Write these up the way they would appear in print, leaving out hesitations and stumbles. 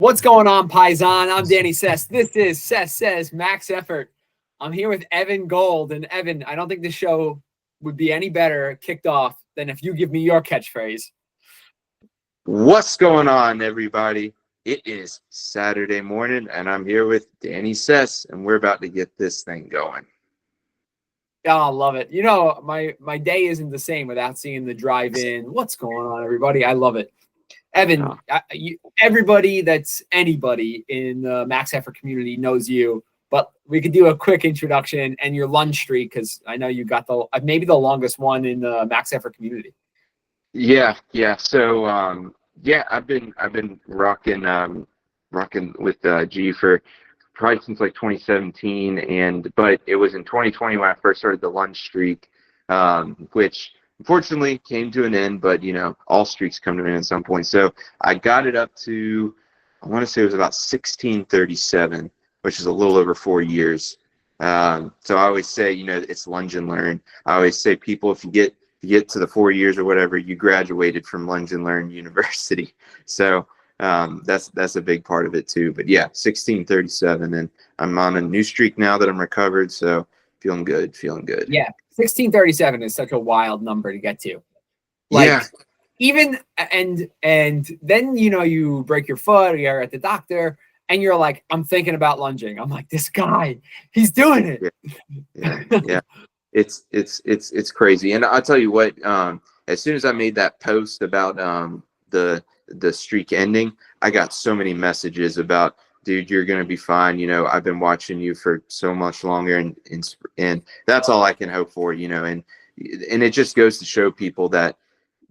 What's going on, Paisan? I'm Danny Sess. This is Sess Says Max Effort. I'm here with Evan Gold. And Evan, I don't think this show would be any better kicked off than if you give me your catchphrase. What's going on, everybody? It is Saturday morning, and I'm here with Danny Sess, and we're about to get this thing going. Oh, I love it. You know, my day isn't the same without seeing the drive-in. What's going on, everybody? I love it. Evan, everybody that's anybody in the Max Effort community knows you, but we could do a quick introduction and your lunge streak, because I know you got maybe the longest one in the Max Effort community. Yeah. So, I've been rocking with G for probably since like 2017, but it was in 2020 when I first started the lunge streak, which unfortunately came to an end. But all streaks come to an end at some point. So I got it up to, I want to say it was about 1637, which is a little over 4 years. So I always say, it's lunge and learn. I always say, people, if you get to the 4 years or whatever, you graduated from Lunge and Learn University. So that's a big part of it too. But yeah, 1637, and I'm on a new streak now that I'm recovered. So feeling good. Yeah, 1637 is such a wild number to get to. Even and then you break your foot, or you're at the doctor, and you're like, I'm thinking about lunging. I'm like, this guy, he's doing it. Yeah. It's crazy. And I'll tell you what, as soon as I made that post about the streak ending, I got so many messages about, dude, you're going to be fine. I've been watching you for so much longer, and that's all I can hope for, and it just goes to show people that,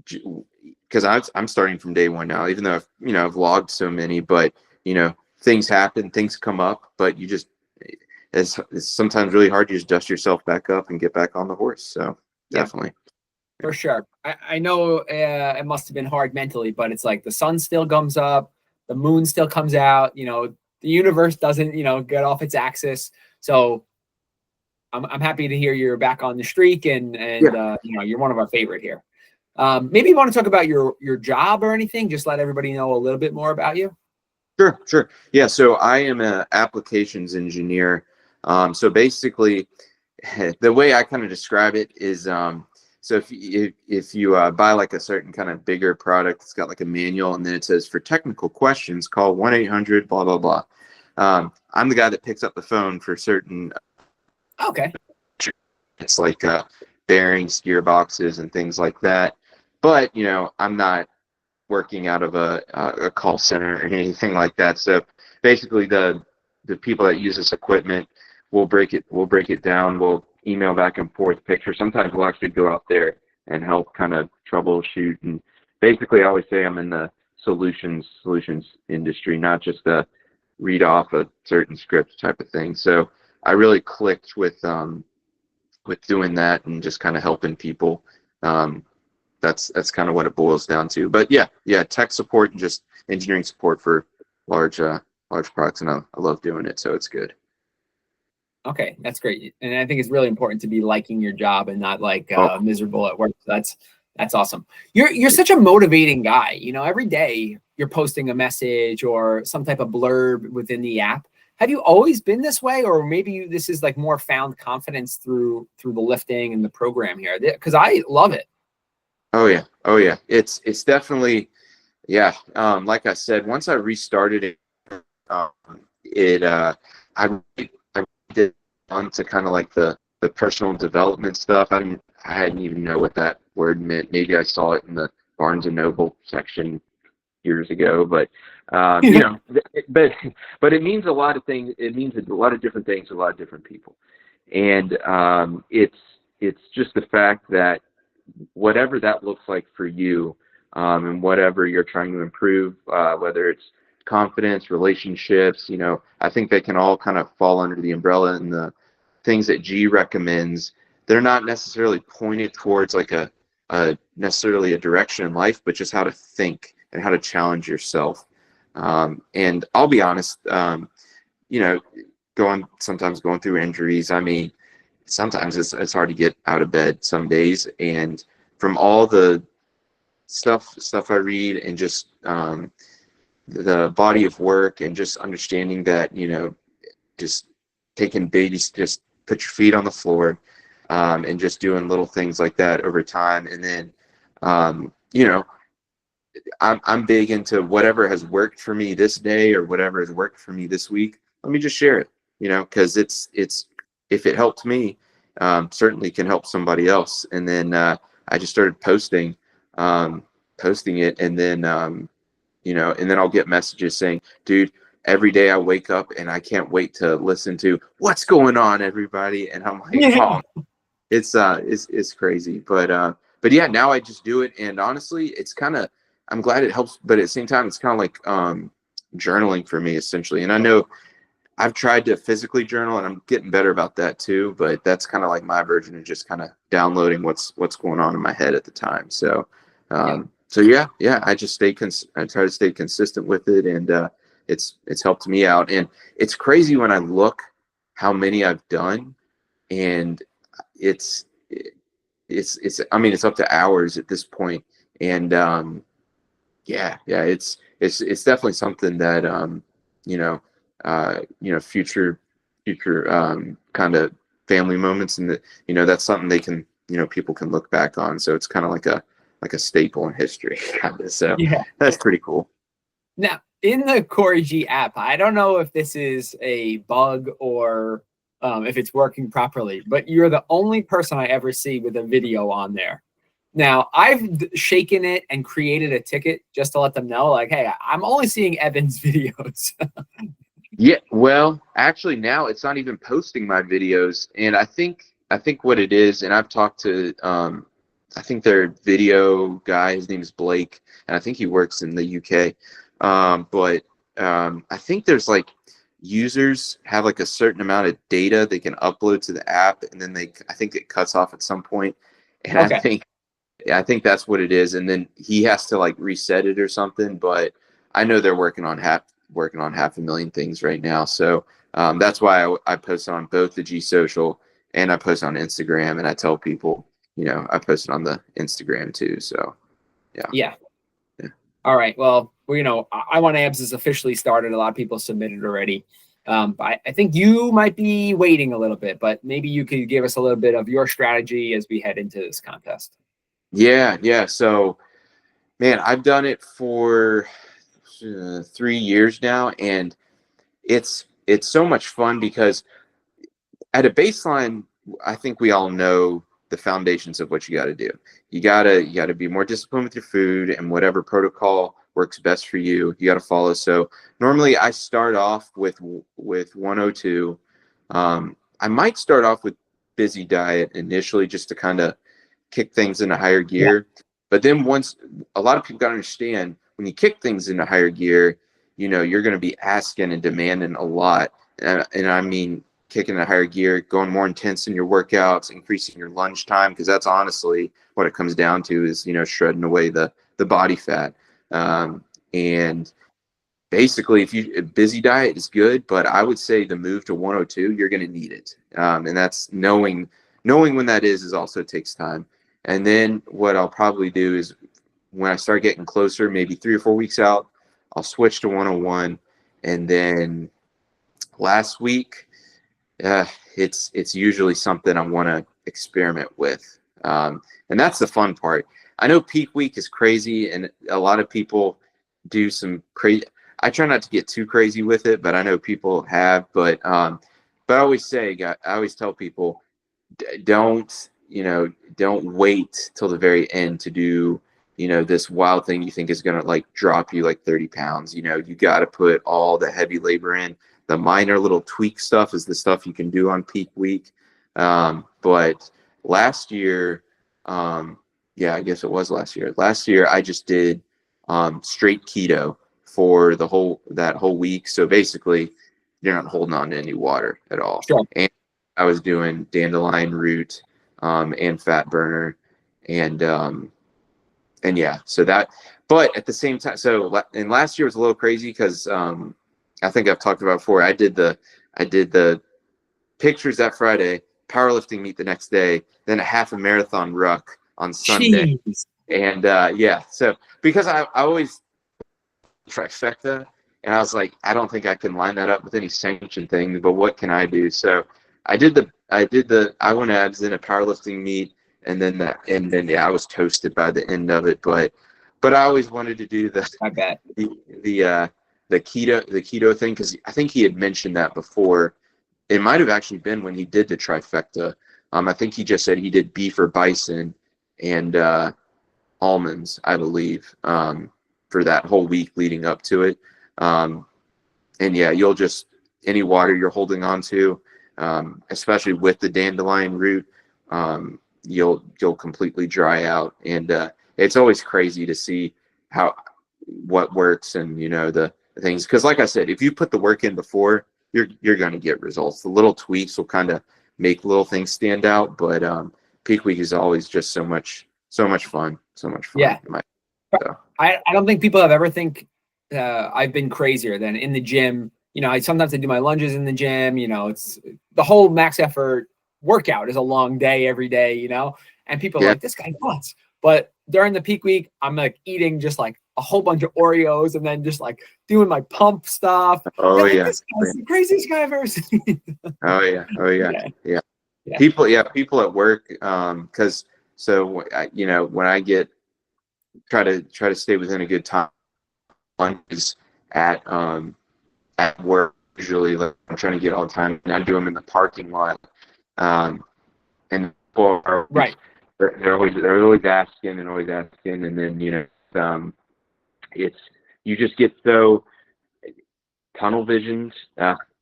because I'm starting from day one now, even though I've logged so many, but things happen, things come up, but it's sometimes really hard to just dust yourself back up and get back on the horse. So definitely. For sure. I know it must have been hard mentally, but it's like the sun still comes up, the moon still comes out, the universe doesn't, get off its axis. So I'm happy to hear you're back on the streak, and you're one of our favorite here. Maybe you want to talk about your job or anything, just let everybody know a little bit more about you. Sure. Yeah. So I am an applications engineer. So basically, the way I kind of describe it is, so if you buy like a certain kind of bigger product, it's got like a manual, and then it says, for technical questions, call 1-800 blah blah blah. I'm the guy that picks up the phone for certain. Okay. It's like bearings, gearboxes, and things like that. But I'm not working out of a call center or anything like that. So basically, the people that use this equipment, we'll break it down. We'll email back and forth pictures. Sometimes we'll actually go out there and help kind of troubleshoot. And basically, I always say I'm in the solutions industry, not just the read off a certain script type of thing. So I really clicked with doing that and just kind of helping people. That's kind of what it boils down to. But yeah, tech support and just engineering support for large products, and I love doing it, so it's good. Okay, that's great. And I think it's really important to be liking your job and not like miserable at work. That's awesome. You're such a motivating guy. Every day you're posting a message or some type of blurb within the app. Have you always been this way, or maybe this is like more found confidence through the lifting and the program here? Because I love it. Oh yeah. It's definitely, yeah. Like I said, once I restarted it, I did onto kind of like the personal development stuff. I hadn't even know what that word meant. Maybe I saw it in the Barnes and Noble section years ago, but but it means a lot of things. It means a lot of different things to a lot of different people, and it's just the fact that whatever that looks like for you, and whatever you're trying to improve, whether it's confidence, relationships, I think they can all kind of fall under the umbrella, and the things that G recommends, they're not necessarily pointed towards like a necessarily a direction in life, but just how to think and how to challenge yourself. And I'll be honest, sometimes going through injuries, I mean, sometimes it's hard to get out of bed some days, and from all the stuff I read and just the body of work and just understanding that, just taking babies, just put your feet on the floor, and just doing little things like that over time. And then, I'm big into whatever has worked for me this day or whatever has worked for me this week. Let me just share it, because it's if it helped me, certainly can help somebody else. And then I just started posting it, and then and then I'll get messages saying, "Dude, every day I wake up and I can't wait to listen to what's going on, everybody." And I'm like, Yeah. "Oh, it's crazy." But yeah, now I just do it, and honestly, it's kind of, I'm glad it helps, but at the same time, it's kind of like journaling for me essentially. And I know I've tried to physically journal, and I'm getting better about that too. But that's kind of like my version of just kind of downloading what's going on in my head at the time. So, Yeah. so yeah, I just I try to stay consistent with it, and it's helped me out. And it's crazy when I look how many I've done, and it's I mean, it's up to hours at this point. And yeah, it's definitely something that future kind of family moments, and that, that's something they can, people can look back on. So it's kind of like a staple in history kind of. So Yeah. that's pretty cool. Now, in the CoryG app, I don't know if this is a bug or if it's working properly, but you're the only person I ever see with a video on there. Now, I've shaken it and created a ticket just to let them know, like, hey, I'm only seeing Evan's videos. Yeah, well, actually now it's not even posting my videos, and I think what it is, and I've talked to I think their video guy, his name is Blake, and I think he works in the UK. But I think there's like, users have like a certain amount of data they can upload to the app, and then I think it cuts off at some point, and Okay. I think that's what it is, and then he has to like reset it or something. But I know they're working on half a million things right now, so that's why I post on both the G Social, and I post on Instagram, and I tell people, I posted on the Instagram too. So yeah. Yeah. All right. Well, I Want Abs is officially started. A lot of people submitted already. I think you might be waiting a little bit, but maybe you could give us a little bit of your strategy as we head into this contest. Yeah. So, man, I've done it for 3 years now, and it's so much fun because at a baseline, I think we all know the foundations of what you got to do. You gotta be more disciplined with your food, and whatever protocol works best for you, you got to follow. So normally I start off with 102. I might start off with busy diet initially, just to kind of kick things into higher Yeah. gear. But then once, a lot of people got to understand, when you kick things into higher gear, you're going to be asking and demanding a lot. And I mean, kicking a higher gear, going more intense in your workouts, increasing your lunge time, because that's honestly what it comes down to, is shredding away the body fat. And basically, if you, a busy diet is good, but I would say the move to 102, you're going to need it, and that's knowing when that is also takes time. And then what I'll probably do is, when I start getting closer, maybe 3 or 4 weeks out, I'll switch to 101, and then last week, it's usually something I want to experiment with, and that's the fun part. I know peak week is crazy, and a lot of people do some crazy. I try not to get too crazy with it, but I know people have. But I always say, I always tell people, don't wait till the very end to do this wild thing you think is going to like drop you like 30 pounds. You got to put all the heavy labor in. The minor little tweak stuff is the stuff you can do on peak week. But last year, yeah, I guess it was last year. Last year I just did straight keto for that whole week. So basically, you're not holding on to any water at all. Sure. And I was doing dandelion root and fat burner, and yeah, so that. But at the same time, and last year was a little crazy because I think I've talked about before. I did the pictures that Friday, powerlifting meet the next day, then a half a marathon ruck on Sunday. Jeez. And yeah, so because I always trifecta. And I was like, I don't think I can line that up with any sanction thing, but what can I do? So I went abs in a powerlifting meet, and then yeah, I was toasted by the end of it. But I always wanted to do I bet. the keto thing, because I think he had mentioned that before. It might have actually been when he did the trifecta. I think he just said he did beef or bison and almonds, I believe, for that whole week leading up to it. And yeah, you'll just, any water you're holding on to, especially with the dandelion root, you'll completely dry out. And it's always crazy to see what works, and the things, because like I said, if you put the work in before, you're going to get results. The little tweaks will kind of make little things stand out, but peak week is always just so much fun. Yeah. So. I don't think people have ever think I've been crazier than in the gym. Sometimes I do my lunges in the gym. It's the whole MaxEffort workout is a long day every day, and people are like, this guy nuts. But during the peak week, I'm like eating just like a whole bunch of Oreos and then just like doing my pump stuff. Oh yeah. This guy's the craziest guy I've ever seen. Oh yeah. People at work, because when I try to stay within a good time lunges at work, usually, like, I'm trying to get all the time, and I do them in the parking lot, and people are right. They're always asking, and then it's, you just get so tunnel visioned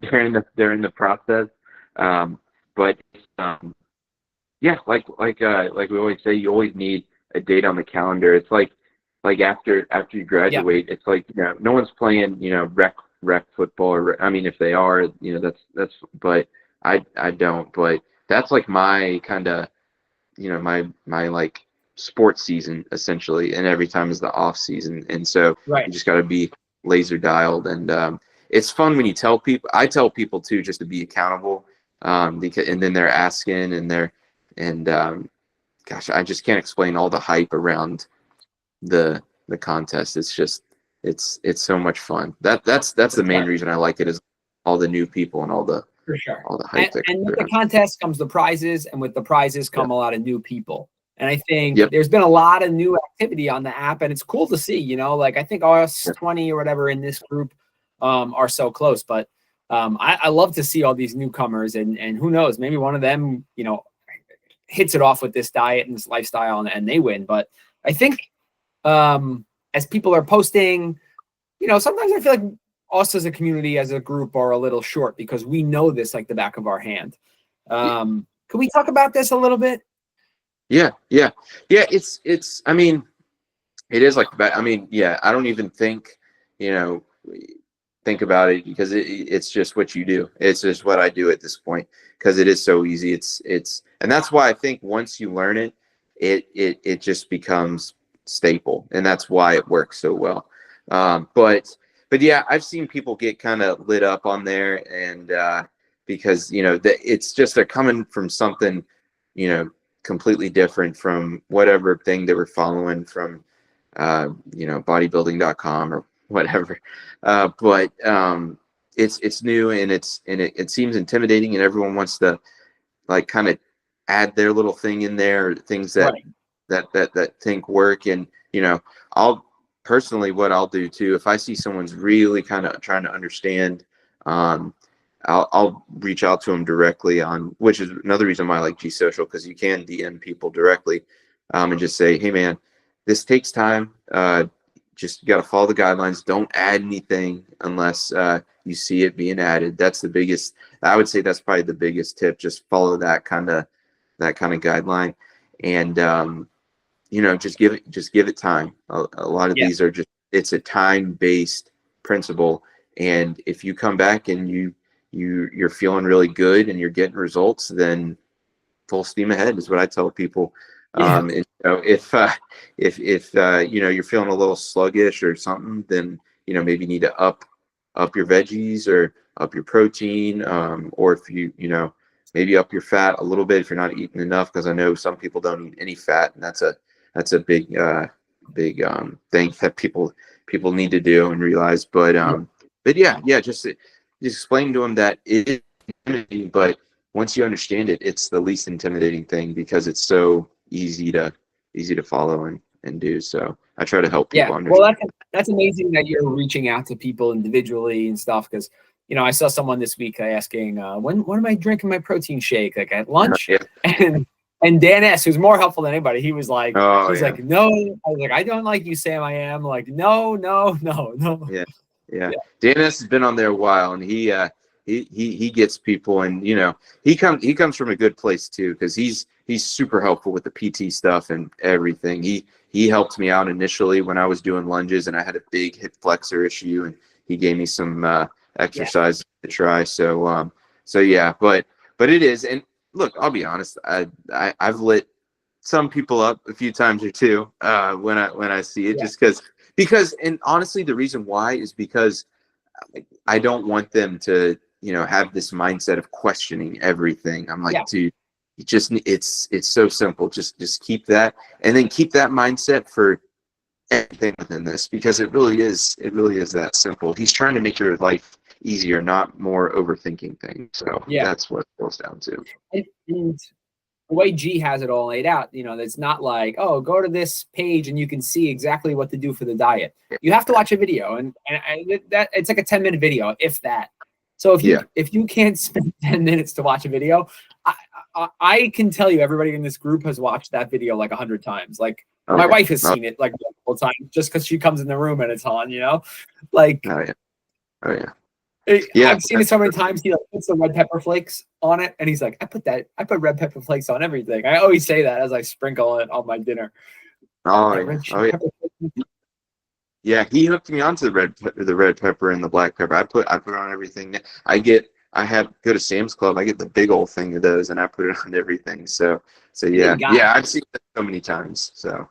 during the process, but yeah, like we always say, you always need a date on the calendar. It's like after you graduate, it's like, no one's playing rec football, or I mean, if they are, that's but I don't, but that's like my kind of my like sports season essentially, and every time is the off season, and so you just got to be laser dialed. And it's fun when you tell people. I tell people too, just to be accountable, because, and then they're asking, and gosh, I just can't explain all the hype around the contest. It's just it's so much fun. That's the main reason I like it, is all the new people and all the hype. And with the contest comes the prizes, and with the prizes come a lot of new people. And I think there's been a lot of new activity on the app, and it's cool to see. Like I think us 20 or whatever in this group are so close, but I love to see all these newcomers, and who knows, maybe one of them hits it off with this diet and this lifestyle, and they win. But I think as people are posting, sometimes I feel like us as a community, as a group, are a little short because we know this like the back of our hand. Can we talk about this a little bit? Yeah. It's, I mean, it is like that. I mean, yeah, I don't even think about it, because it's just what you do. It's just what I do at this point, because it is so easy. It's and that's why I think once you learn it, it just becomes staple, and that's why it works so well. But yeah, I've seen people get kind of lit up on there, and because it's just, they're coming from something completely different from whatever thing they were following from bodybuilding.com or whatever. But it's new, and it seems intimidating, and everyone wants to like kind of add their little thing in there, things that think work. And I'll personally, what I'll do too, if I see someone's really kind of trying to understand, I'll reach out to them directly, which is another reason why I like G Social, because you can DM people directly, and just say, hey man, this takes time. Just got to follow the guidelines. Don't add anything unless you see it being added. That's the biggest. I would say that's probably the biggest tip. Just follow that kind of guideline, and just give it time. A lot of these are just, it's a time-based principle, and if you come back and you're feeling really good and you're getting results, then full steam ahead is what I tell people. And, if you're feeling a little sluggish or something, then maybe you need to up your veggies or up your protein, or if maybe up your fat a little bit if you're not eating enough, because I know some people don't eat any fat, and that's a big thing that people people need to do and realize. But yeah, just explain to them that it is intimidating, but once you understand it, it's the least intimidating thing because it's so easy to follow and do. So I try to help people understand. Well, that's amazing that you're reaching out to people individually and stuff, because I saw someone this week asking when am I drinking my protein shake, like at lunch. And Dan S., who's more helpful than anybody, he was like, like, no. I was like, I don't like you, Sam. I am like, no. Yeah. Dan S. has been on there a while, and he gets people, and he comes from a good place too, because he's super helpful with the PT stuff and everything. He helped me out initially when I was doing lunges and I had a big hip flexor issue, and he gave me some exercise to try. So yeah, but it is. And look, I'll be honest, I've lit some people up a few times or two when I see it, just because and honestly the reason why is because I don't want them to have this mindset of questioning everything. I'm like, dude, it's so simple. Just keep that, and then keep that mindset for everything within this, because it really is that simple. He's trying to make your life easier, not more overthinking things. So that's what it boils down to. And the way G has it all laid out, it's not like, oh, go to this page and you can see exactly what to do for the diet. You have to watch a video, and that it's like a 10-minute video, if that. So if you can't spend 10 minutes to watch a video, I can tell you everybody in this group has watched that video like 100 times. Like my wife has seen it like multiple times just because she comes in the room and it's on, like. Oh yeah. I've seen it so many times. He puts the red pepper flakes on it, and he's like, I put red pepper flakes on everything. I always say that as I sprinkle it on my dinner. Yeah, he hooked me onto the red pepper and the black pepper. I put on everything. I go to Sam's Club. I get the big old thing of those, and I put it on everything. So yeah, I've seen it so many times. So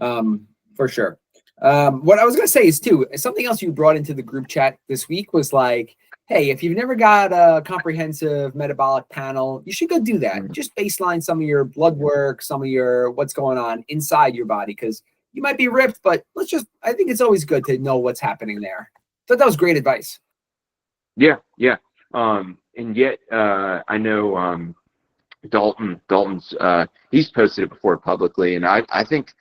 for sure. What I was going to say is too, something else you brought into the group chat this week was like, hey, if you've never got a comprehensive metabolic panel, you should go do that. Just baseline some of your blood work, some of your what's going on inside your body, because you might be ripped, but I think it's always good to know what's happening there. So that was great advice. Yeah. And yet, I know Dalton's he's posted it before publicly, and I think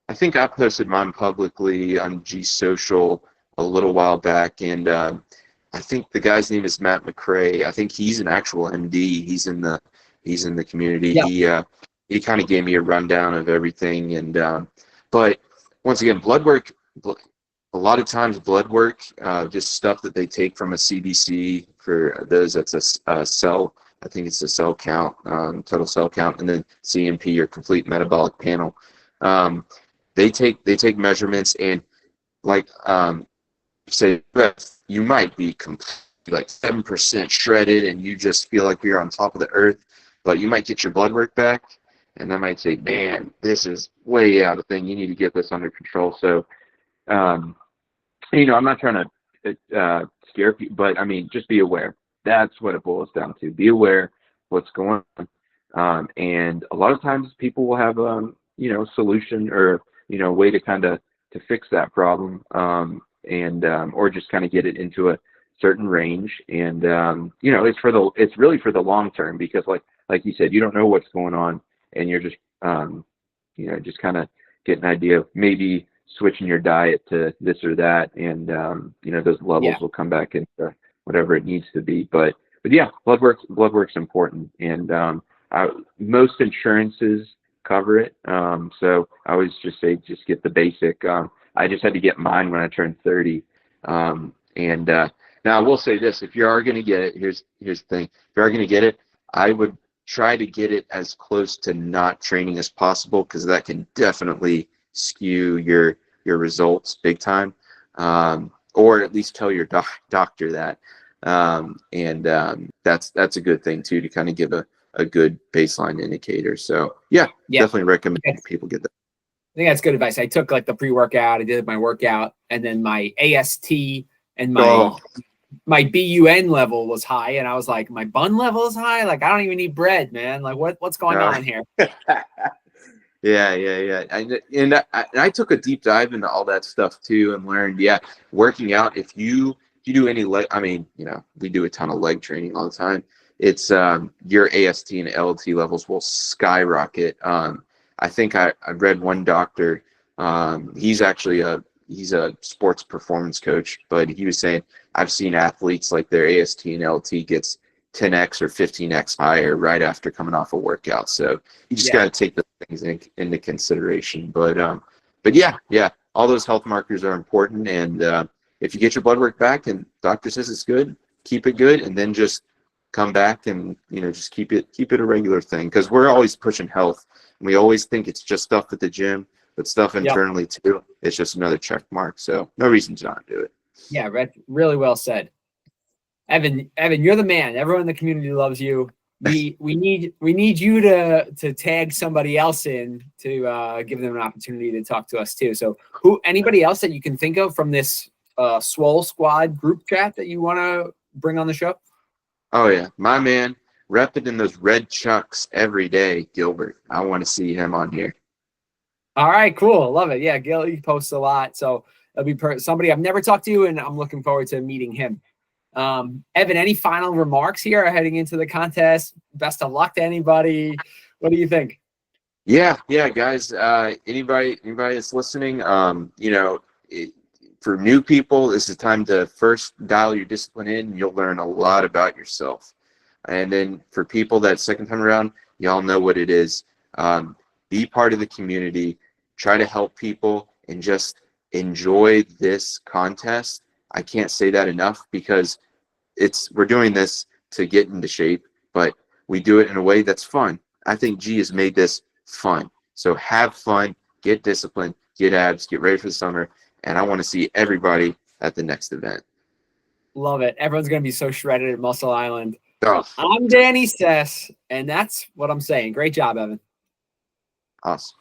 I posted mine publicly on G Social a little while back, and I think the guy's name is Matt McRae. I think he's an actual MD. He's in the community. Yeah. He kind of gave me a rundown of everything, and but once again, blood work. A lot of times, blood work, just stuff that they take from a CBC. For those, that's a cell. I think it's a cell count, total cell count, and then CMP, your complete metabolic panel. They take measurements, and like say you might be like 7% shredded, and you just feel like you're on top of the earth, but you might get your blood work back, and I might say, man, this is way out of thing. You need to get this under control. So, I'm not trying to scare people, but I mean, just be aware. That's what it boils down to. Be aware what's going on, and a lot of times people will have solution or way to kind of to fix that problem, and or just kind of get it into a certain range, and it's really for the long term, because like you said, you don't know what's going on, and you're just just kind of get an idea of maybe switching your diet to this or that, and those levels will come back into whatever it needs to be. But yeah, blood work's important, and most insurances cover it. So I always just say, just get the basic. I just had to get mine when I turned 30. Now I will say this: if you are going to get it, here's the thing: if you are going to get it, I would try to get it as close to not training as possible, because that can definitely skew your results big time. Or at least tell your doctor that. That's a good thing too, to kind of give a good baseline indicator. So yeah, definitely recommend people get that. I think that's good advice. I took like the pre-workout, I did my workout, and then my AST and my BUN level was high, and I was like, my bun level is high. Like, I don't even need bread, man. Like, what's going on here? Yeah. And I took a deep dive into all that stuff too, and learned, yeah, working out. If you do any leg, I mean, we do a ton of leg training all the time. It's your AST and LT levels will skyrocket. I think I read one doctor. He's a sports performance coach, but he was saying I've seen athletes like their AST and LT gets 10x or 15x higher right after coming off a workout. So you just got to take those things into consideration. But yeah, all those health markers are important. And if you get your blood work back and doctor says it's good, keep it good, and then just come back and just keep it a regular thing, because we're always pushing health. And we always think it's just stuff at the gym, but stuff internally too. It's just another check mark. So no reason to not do it. Yeah, really well said. Evan, you're the man. Everyone in the community loves you. We need you to tag somebody else in to give them an opportunity to talk to us too. So anybody else that you can think of from this Swole Squad group chat that you want to bring on the show? Oh yeah, my man, repping in those red chucks every day, Gilbert. I want to see him on here. All right, cool. Love it. Yeah, Gil, he posts a lot. So it'll be somebody I've never talked to, and I'm looking forward to meeting him. Evan, any final remarks here heading into the contest? Best of luck to anybody. What do you think? Yeah, guys. Anybody that's listening, for new people, this is time to first dial your discipline in. You'll learn a lot about yourself. And then for people that second time around, y'all know what it is. Be part of the community. Try to help people and just enjoy this contest. I can't say that enough, because we're doing this to get into shape, but we do it in a way that's fun. I think G has made this fun. So have fun, get disciplined, get abs, get ready for the summer, and I want to see everybody at the next event. Love it. Everyone's going to be so shredded at Muscle Island. Oh. I'm Danny Sess, and that's what I'm saying. Great job, Evan. Awesome.